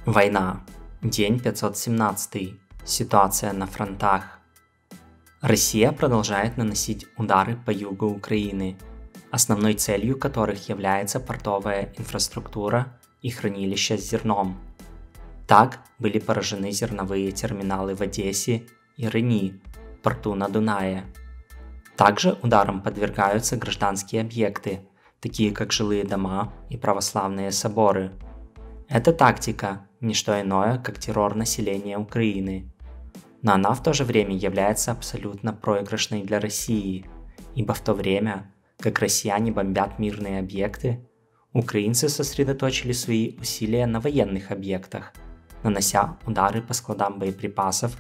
Война. День 517. Ситуация на фронтах. Россия продолжает наносить удары по югу Украины, основной целью которых является портовая инфраструктура и хранилища с зерном. Так были поражены зерновые терминалы в Одессе и Рени, порту на Дунае. Также ударам подвергаются гражданские объекты, такие как жилые дома и православные соборы. Эта тактика – не что иное, как террор населения Украины. Но она в то же время является абсолютно проигрышной для России, ибо в то время, как россияне бомбят мирные объекты, украинцы сосредоточили свои усилия на военных объектах, нанося удары по складам боеприпасов,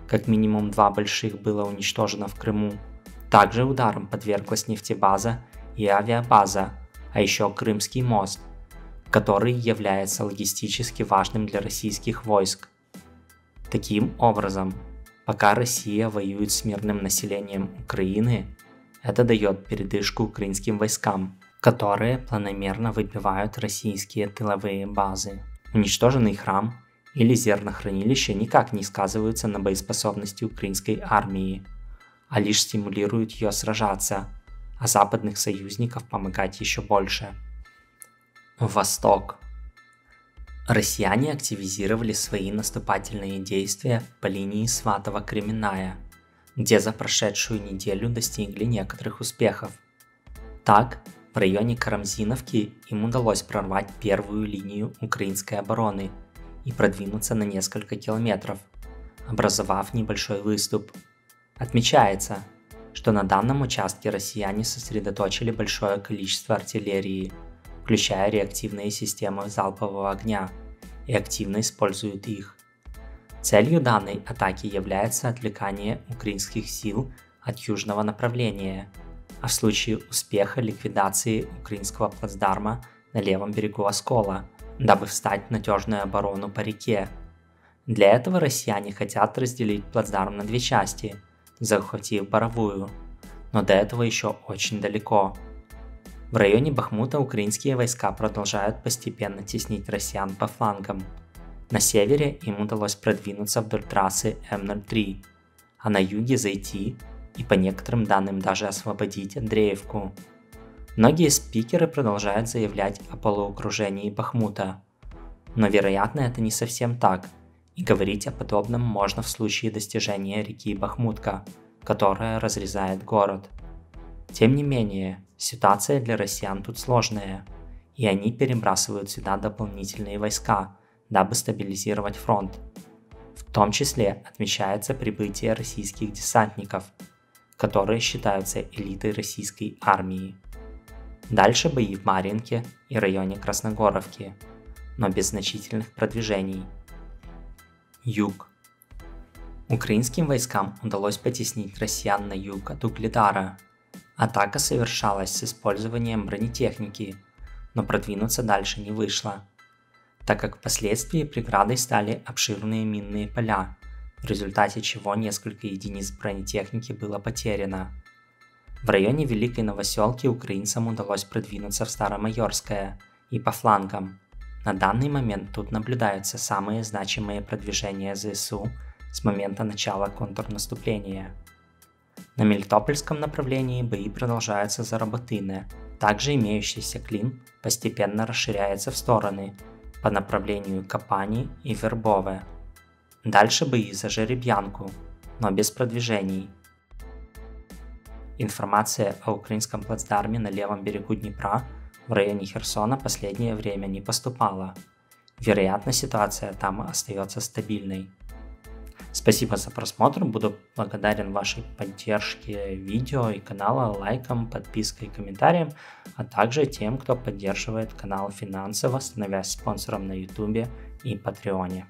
как минимум 2 больших было уничтожено в Крыму. Также ударам подверглась нефтебаза и авиабаза, а еще Крымский мост, который является логистически важным для российских войск. Таким образом, пока Россия воюет с мирным населением Украины, это дает передышку украинским войскам, которые планомерно выбивают российские тыловые базы. Уничтоженный храм или зернохранилище никак не сказываются на боеспособности украинской армии, а лишь стимулируют ее сражаться, а западных союзников помогать еще больше. Восток. Россияне активизировали свои наступательные действия по линии Сватово-Кременная, где за прошедшую неделю достигли некоторых успехов. Так, в районе Карамзиновки им удалось прорвать первую линию украинской обороны и продвинуться на несколько километров, образовав небольшой выступ. Отмечается, что на данном участке россияне сосредоточили большое количество артиллерии, включая реактивные системы залпового огня, и активно используют их. Целью данной атаки является отвлекание украинских сил от южного направления, а в случае успеха ликвидации украинского плацдарма на левом берегу Оскола, дабы встать в надежную оборону по реке. Для этого россияне хотят разделить плацдарм на 2 части, захватив Боровую, но до этого еще очень далеко. В районе Бахмута украинские войска продолжают постепенно теснить россиян по флангам. На севере им удалось продвинуться вдоль трассы М-03, а на юге зайти и по некоторым данным даже освободить Андреевку. Многие спикеры продолжают заявлять о полуокружении Бахмута, но вероятно это не совсем так, и говорить о подобном можно в случае достижения реки Бахмутка, которая разрезает город. Тем не менее, ситуация для россиян тут сложная, и они перебрасывают сюда дополнительные войска, дабы стабилизировать фронт. В том числе отмечается прибытие российских десантников, которые считаются элитой российской армии. Дальше бои в Марьинке и районе Красногоровки, но без значительных продвижений. Юг. Украинским войскам удалось потеснить россиян на юг от Угледара. Атака совершалась с использованием бронетехники, но продвинуться дальше не вышло, так как впоследствии преградой стали обширные минные поля, в результате чего несколько единиц бронетехники было потеряно. В районе Великой Новоселки украинцам удалось продвинуться в Старомайорское и по флангам. На данный момент тут наблюдаются самые значимые продвижения ЗСУ с момента начала контрнаступления. На Мелитопольском направлении бои продолжаются за Работыне. Также имеющийся клин постепенно расширяется в стороны по направлению Капани и Вербове. Дальше бои за Жеребьянку, но без продвижений. Информация о украинском плацдарме на левом берегу Днепра в районе Херсона последнее время не поступала. Вероятно, ситуация там остается стабильной. Спасибо за просмотр, буду благодарен вашей поддержке видео и канала лайком, подпиской и комментарием, а также тем, кто поддерживает канал финансово, становясь спонсором на YouTube и Patreon.